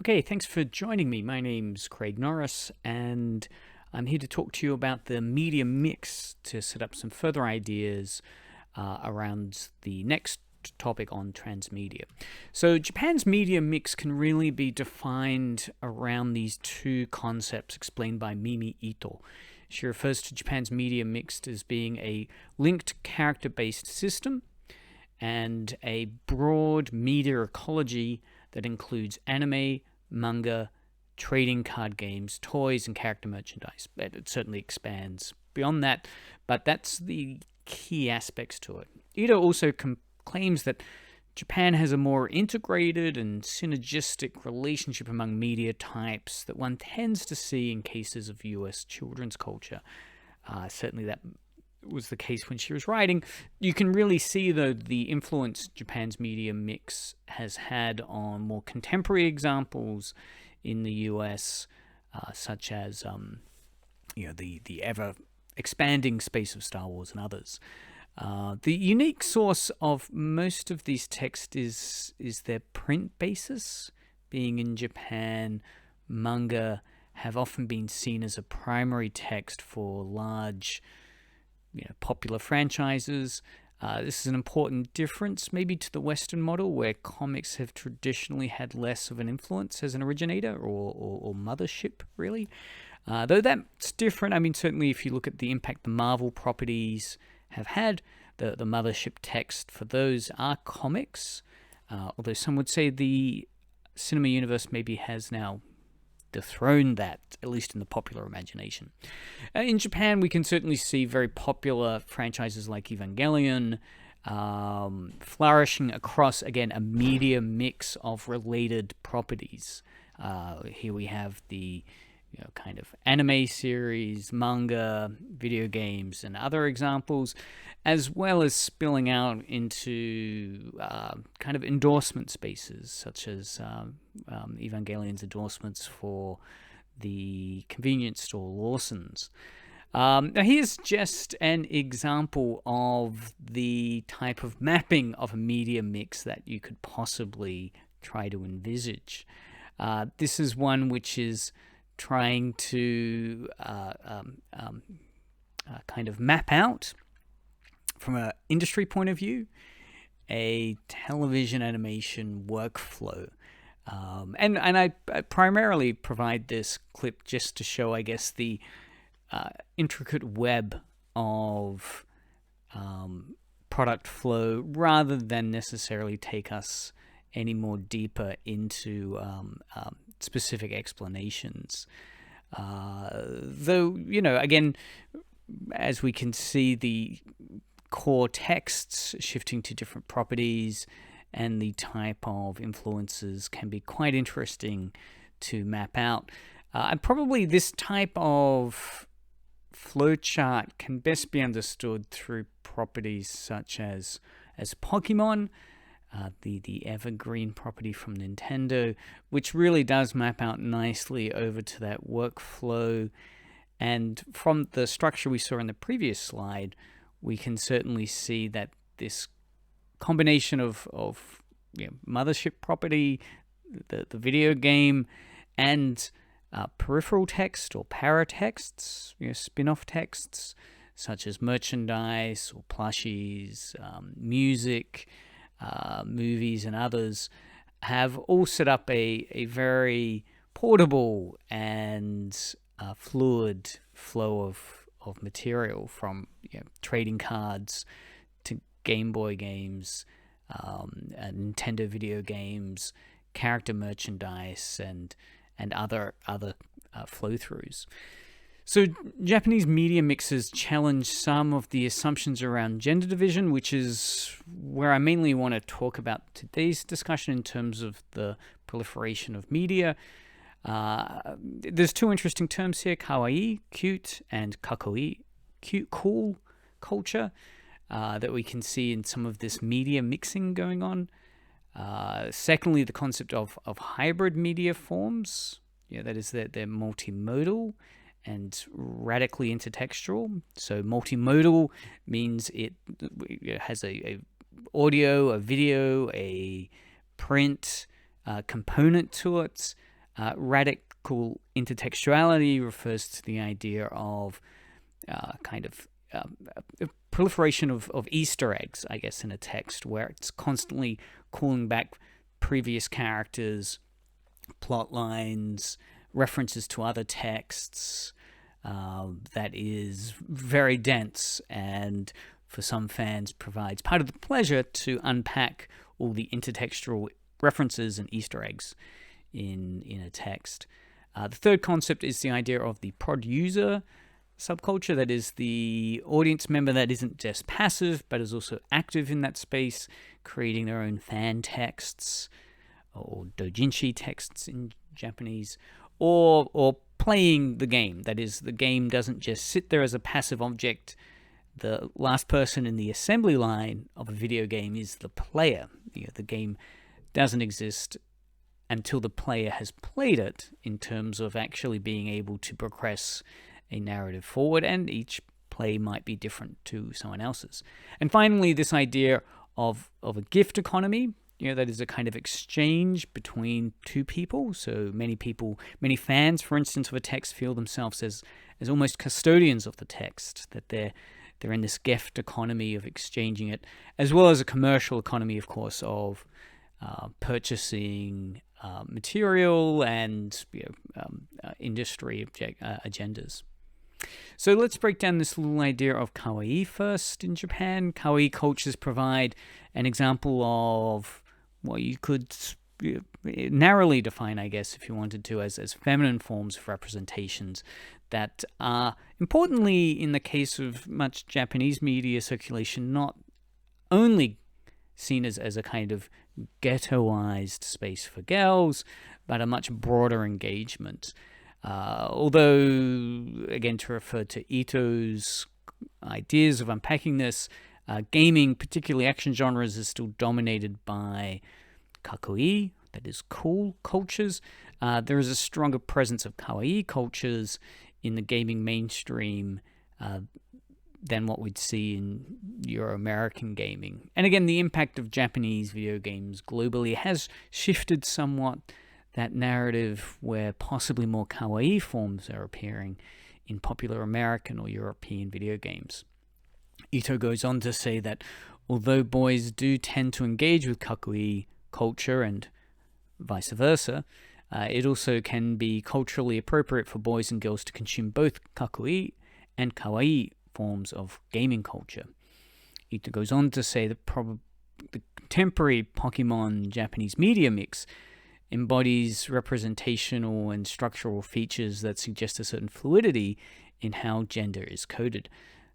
Okay, thanks for joining me. My name's Craig Norris, and I'm here to talk to you about the media mix to set up some further ideas around the next topic on transmedia. So, Japan's media mix can really be defined around these two concepts explained by Mimi Ito. She refers to Japan's media mix as being a linked character-based system and a broad media ecology that includes anime, manga, trading card games, toys, and character merchandise. It certainly expands beyond that, but that's the key aspects to it. Ito also claims that Japan has a more integrated and synergistic relationship among media types that one tends to see in cases of US children's culture. Certainly that was the case when she was writing. You can really see, though, the influence Japan's media mix has had on more contemporary examples in the US, such as the ever expanding space of Star Wars and others. The unique source of most of these texts is their print basis. Being in Japan, manga have often been seen as a primary text for large popular franchises. This is an important difference maybe to the Western model, where comics have traditionally had less of an influence as an originator or mothership, really. Though that's different. I mean, certainly if you look at the impact the Marvel properties have had, the mothership text for those are comics, although some would say the cinema universe maybe has now dethroned that, at least in the popular imagination. In Japan, we can certainly see very popular franchises like Evangelion flourishing across, again, a media mix of related properties. Here we have the kind of anime series, manga, video games, and other examples, as well as spilling out into kind of endorsement spaces, such as Evangelion's endorsements for the convenience store Lawson's. Now, here's just an example of the type of mapping of a media mix that you could possibly try to envisage. This is one which is trying to kind of map out, from an industry point of view, a television animation workflow. And I primarily provide this clip just to show, I guess, the intricate web of product flow, rather than necessarily take us any more deeper into specific explanations. Though, again, as we can see, the core texts shifting to different properties and the type of influences can be quite interesting to map out. And probably this type of flowchart can best be understood through properties such as Pokemon, the evergreen property from Nintendo, which really does map out nicely over to that workflow. And from the structure we saw in the previous slide, we can certainly see that this combination of mothership property, the video game, and peripheral text or paratexts, spin-off texts, such as merchandise or plushies, music, movies, and others, have all set up a very portable and fluid flow of material, from trading cards to Game Boy games, Nintendo video games, character merchandise, and other flow-throughs. So Japanese media mixes challenge some of the assumptions around gender division, which is where I mainly want to talk about today's discussion in terms of the proliferation of media. There's two interesting terms here: Kawaii, cute, and Kakkoii, cute, cool culture, that we can see in some of this media mixing going on. Secondly, the concept of hybrid media forms. That is that they're multimodal and radically intertextual. So multimodal means it has a audio, a video, a print component to it. Radical intertextuality refers to the idea of a proliferation of Easter eggs, I guess, in a text, where it's constantly calling back previous characters, plot lines, references to other texts. That is very dense, and for some fans provides part of the pleasure to unpack all the intertextual references and Easter eggs in a text. The third concept is the idea of the producer subculture, that is the audience member that isn't just passive but is also active in that space, creating their own fan texts or doujinshi texts in Japanese, or playing the game. That is, the game doesn't just sit there as a passive object. The last person in the assembly line of a video game is the player. The game doesn't exist until the player has played it, in terms of actually being able to progress a narrative forward, and each play might be different to someone else's. And finally, this idea of a gift economy, that is a kind of exchange between two people. So many fans, for instance, of a text feel themselves as almost custodians of the text, that they're in this gift economy of exchanging it, as well as a commercial economy, of course, of purchasing material and industry agendas. So let's break down this little idea of Kawaii first in Japan. Kawaii cultures provide an example of what you could narrowly define, I guess, if you wanted to, as feminine forms of representations that are, importantly, in the case of much Japanese media circulation, not only seen as a kind of ghettoized space for girls, but a much broader engagement. Although, again, to refer to Ito's ideas of unpacking this, gaming, particularly action genres, is still dominated by Kakkoii, that is cool cultures. There is a stronger presence of Kawaii cultures in the gaming mainstream than what we'd see in Euro-American gaming. And again, the impact of Japanese video games globally has shifted somewhat that narrative, where possibly more Kawaii forms are appearing in popular American or European video games. Ito goes on to say that although boys do tend to engage with Kakkoii culture and vice versa, it also can be culturally appropriate for boys and girls to consume both Kakkoii and Kawaii forms of gaming culture. Ito goes on to say that the contemporary Pokemon Japanese media mix embodies representational and structural features that suggest a certain fluidity in how gender is coded.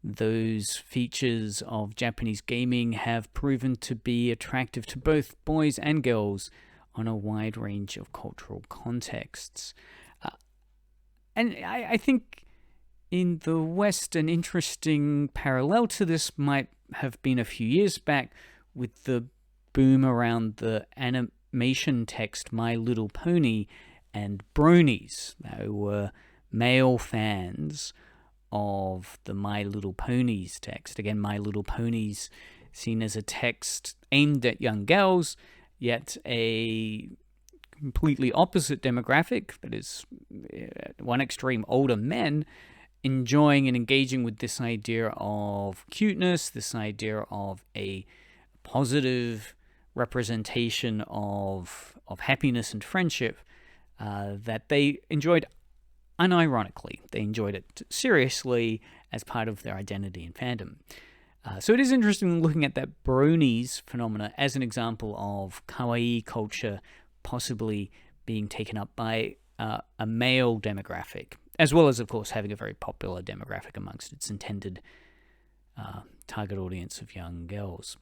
Those features of Japanese gaming have proven to be attractive to both boys and girls on a wide range of cultural contexts. And I think in the West, an interesting parallel to this might have been a few years back with the boom around the animation text My Little Pony and bronies. They were male fans of the My Little Ponies text. Again, My Little Ponies seen as a text aimed at young girls, yet a completely opposite demographic, that is, at one extreme, older men, enjoying and engaging with this idea of cuteness, this idea of a positive representation of happiness and friendship that they enjoyed unironically. They enjoyed it seriously as part of their identity and fandom. So it is interesting looking at that bronies phenomena as an example of kawaii culture possibly being taken up by a male demographic, as well as, of course, having a very popular demographic amongst its intended target audience of young girls.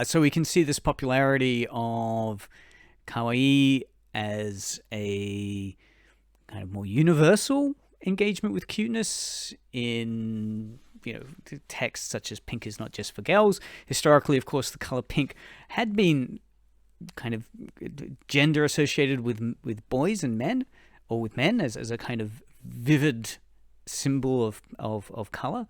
So we can see this popularity of kawaii as a kind of more universal engagement with cuteness in, texts such as Pink is Not Just for Girls. Historically, of course, the color pink had been kind of gender associated with boys and men, or with men as a kind of vivid symbol of color.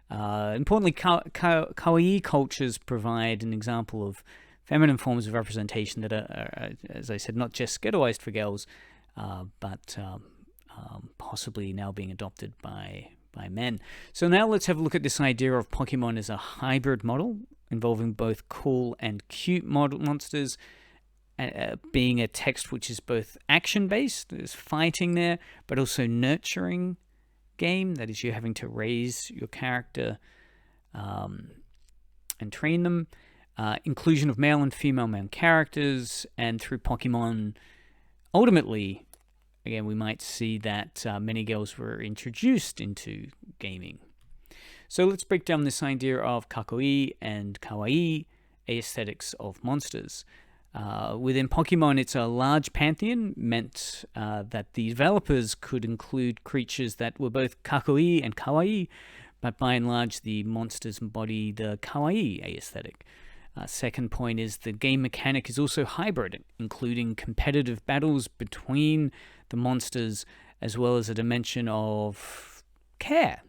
Importantly, kawaii cultures provide an example of feminine forms of representation that are, as I said, not just ghettoized for girls, but possibly now being adopted by men. So now let's have a look at this idea of Pokemon as a hybrid model involving both cool and cute monsters, being a text which is both action-based, there's fighting there, but also nurturing game, that is, you're having to raise your character and train them, inclusion of male and female main characters, and through Pokemon, ultimately, again, we might see that many girls were introduced into gaming. So let's break down this idea of Kakkoii and Kawaii aesthetics of monsters. Within Pokemon, it's a large pantheon, meant that the developers could include creatures that were both Kakkoii and Kawaii, but by and large, the monsters embody the Kawaii aesthetic. Second point is the game mechanic is also hybrid, including competitive battles between the monsters, as well as a dimension of care,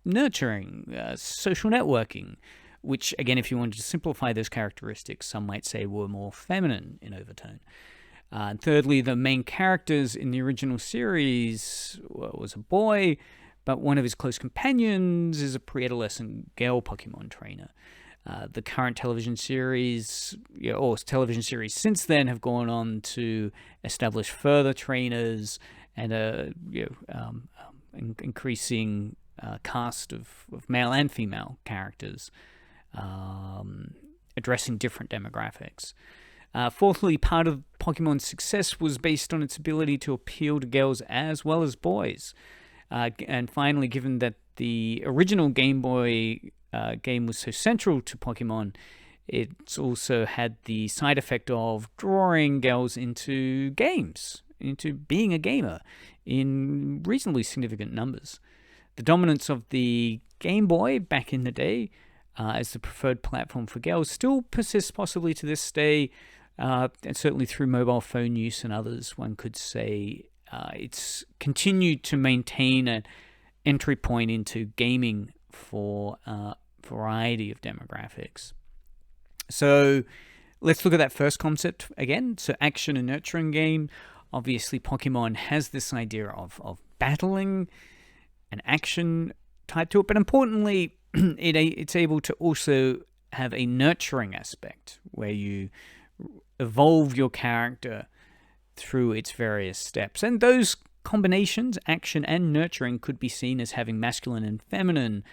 nurturing, social networking, which, again, if you wanted to simplify those characteristics, some might say were more feminine in overtone. And thirdly, the main characters in the original series was a boy, but one of his close companions is a pre-adolescent girl Pokemon trainer. The current television series, or television series since then, have gone on to establish further trainers and increasing cast of male and female characters, addressing different demographics. Fourthly, part of Pokemon's success was based on its ability to appeal to girls as well as boys. And finally, given that the original Game Boy game was so central to Pokemon, it's also had the side effect of drawing girls into games, into being a gamer in reasonably significant numbers. The dominance of the Game Boy back in the day as the preferred platform for girls still persists possibly to this day, and certainly through mobile phone use and others, one could say it's continued to maintain an entry point into gaming for a variety of demographics. So let's look at that first concept again. So action and nurturing game. Obviously, Pokemon has this idea of battling and action tied to it, but importantly, it's able to also have a nurturing aspect where you evolve your character through its various steps. And those combinations, action and nurturing, could be seen as having masculine and feminine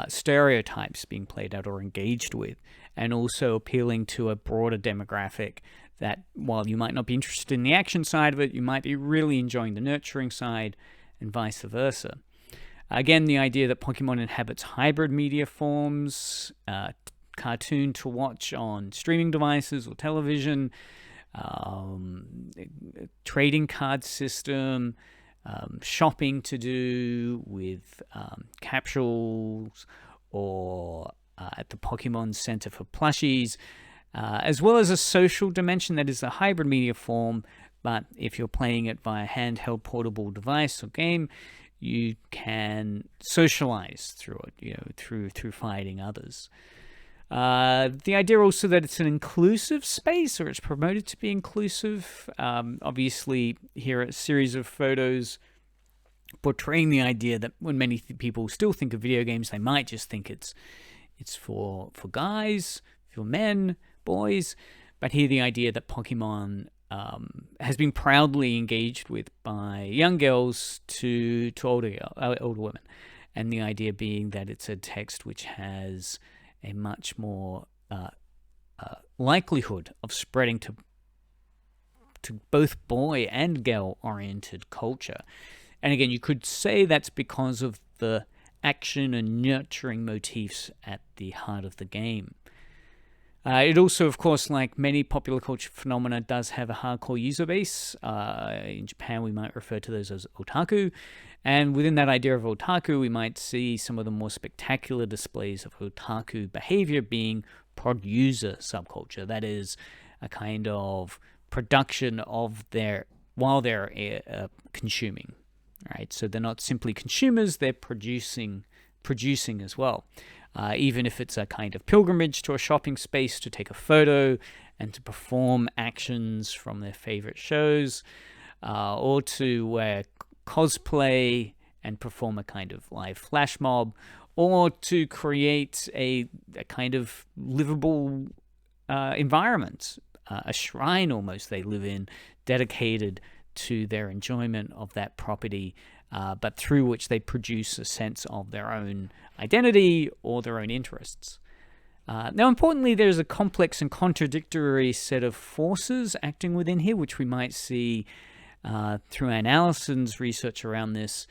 stereotypes being played out or engaged with, and also appealing to a broader demographic that, while you might not be interested in the action side of it, you might be really enjoying the nurturing side, and vice versa. Again, the idea that Pokemon inhabits hybrid media forms, cartoon to watch on streaming devices or television, trading card system, shopping to do with capsules or at the Pokemon Center for plushies, as well as a social dimension that is a hybrid media form, but if you're playing it via handheld portable device or game, you can socialize through it, through fighting others. The idea also that it's an inclusive space, or it's promoted to be inclusive. Obviously, here are a series of photos portraying the idea that when many people still think of video games, they might just think it's for guys, for men, boys. But here the idea that Pokemon has been proudly engaged with by young girls to older women. And the idea being that it's a text which has a much more likelihood of spreading to both boy and girl-oriented culture. And again, you could say that's because of the action and nurturing motifs at the heart of the game. It also, of course, like many popular culture phenomena, does have a hardcore user base. In Japan, we might refer to those as otaku. And within that idea of otaku, we might see some of the more spectacular displays of otaku behavior being producer subculture. That is a kind of production of while they're consuming. Right? So they're not simply consumers, they're producing as well. Even if it's a kind of pilgrimage to a shopping space to take a photo and to perform actions from their favorite shows. or to wear cosplay and perform a kind of live flash mob, or to create a kind of livable environment, a shrine almost they live in, dedicated to their enjoyment of that property, but through which they produce a sense of their own identity or their own interests. Now, importantly, there's a complex and contradictory set of forces acting within here, which we might see through Anne Allison's research around this,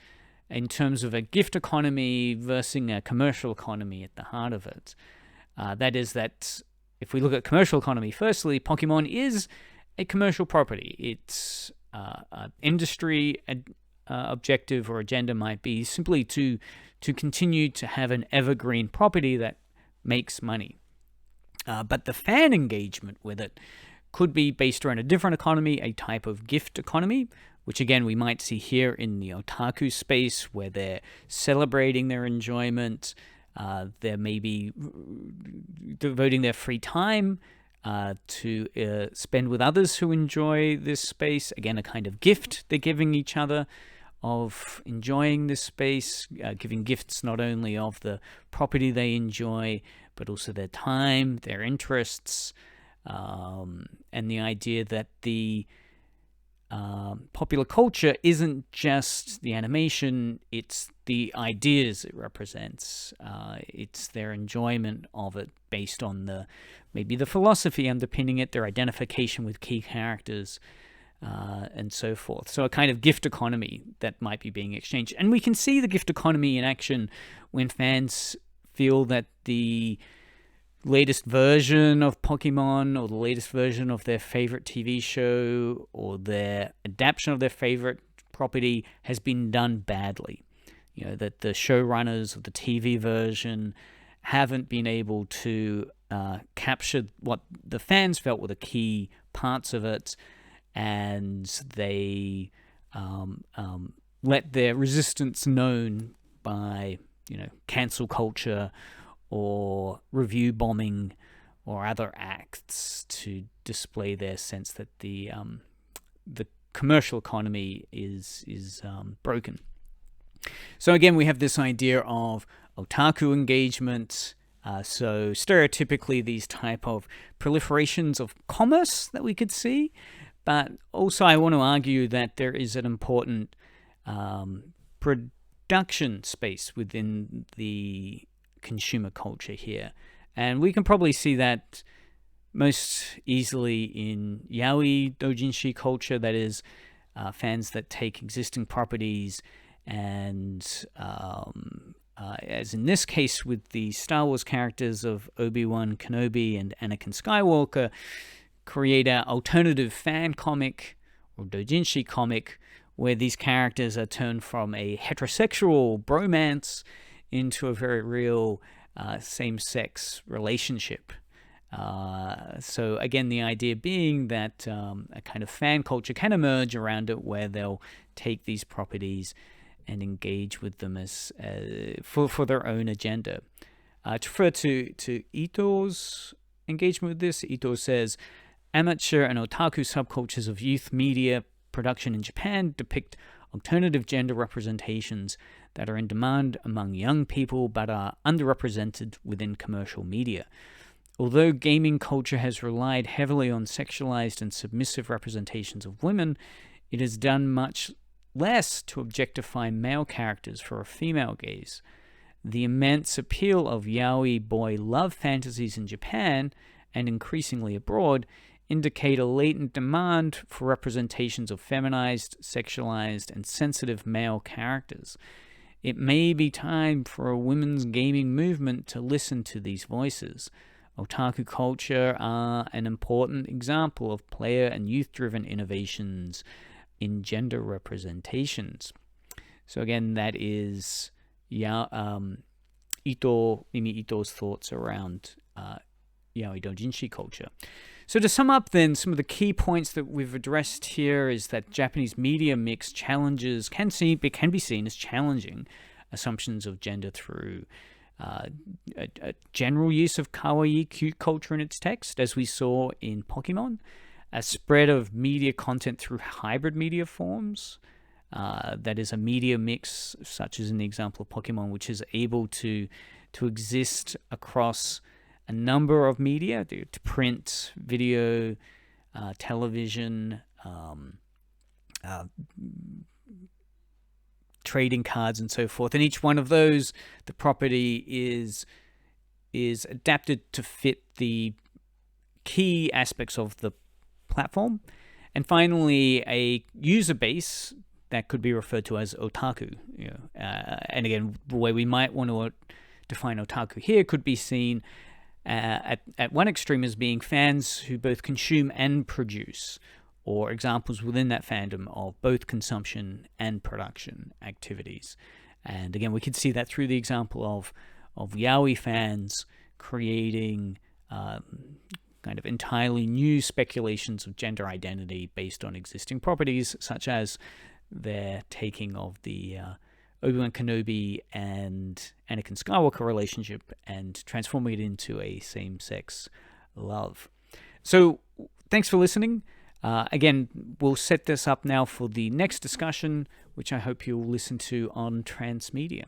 in terms of a gift economy versus a commercial economy at the heart of it. That is that if we look at commercial economy, firstly, Pokemon is a commercial property. Its industry objective or agenda might be simply to continue to have an evergreen property that makes money. But the fan engagement with it could be based around a different economy, a type of gift economy, which again we might see here in the otaku space, where they're celebrating their enjoyment. They're maybe devoting their free time to spend with others who enjoy this space. Again, a kind of gift they're giving each other of enjoying this space, giving gifts not only of the property they enjoy, but also their time, their interests, and the idea that the popular culture isn't just the animation, it's the ideas it represents. It's their enjoyment of it based on maybe the philosophy underpinning it, their identification with key characters, and so forth. So a kind of gift economy that might be being exchanged. And we can see the gift economy in action when fans feel that the latest version of Pokemon or the latest version of their favorite TV show or their adaptation of their favorite property has been done badly. You know, that the showrunners of the TV version haven't been able to capture what the fans felt were the key parts of it, and they let their resistance known by, cancel culture or review bombing or other acts to display their sense that the commercial economy is broken. So again, we have this idea of otaku engagement. So stereotypically, these type of proliferations of commerce that we could see. But also I want to argue that there is an important production space within the consumer culture here. And we can probably see that most easily in Yaoi doujinshi culture, that is, fans that take existing properties and, as in this case with the Star Wars characters of Obi-Wan Kenobi and Anakin Skywalker, create an alternative fan comic or doujinshi comic where these characters are turned from a heterosexual bromance into a very real same-sex relationship. So again, the idea being that a kind of fan culture can emerge around it where they'll take these properties and engage with them as for their own agenda. To refer to Ito's engagement with this, Ito says, amateur and otaku subcultures of youth media production in Japan depict alternative gender representations that are in demand among young people but are underrepresented within commercial media. Although gaming culture has relied heavily on sexualized and submissive representations of women, it has done much less to objectify male characters for a female gaze. The immense appeal of yaoi boy love fantasies in Japan, and increasingly abroad, indicate a latent demand for representations of feminized, sexualized, and sensitive male characters. It may be time for a women's gaming movement to listen to these voices. Otaku culture are an important example of player and youth-driven innovations in gender representations. So again, that is Mimi Ito's thoughts around yaoi doujinshi culture. So to sum up then, some of the key points that we've addressed here is that Japanese media mix challenges can be seen as challenging assumptions of gender through a general use of kawaii cute culture in its text, as we saw in Pokemon, a spread of media content through hybrid media forms. That is a media mix, such as in the example of Pokemon, which is able to exist across a number of media, to print, video, television, trading cards, and so forth. And each one of those, the property is adapted to fit the key aspects of the platform. And finally, a user base that could be referred to as otaku. And again, the way we might want to define otaku here could be seen at one extreme as being fans who both consume and produce, or examples within that fandom of both consumption and production activities. And again, we could see that through the example of Yaoi fans creating kind of entirely new speculations of gender identity based on existing properties, such as their taking of the Obi-Wan Kenobi and Anakin Skywalker relationship and transforming it into a same-sex love. So thanks for listening. Again, we'll set this up now for the next discussion, which I hope you'll listen to on transmedia.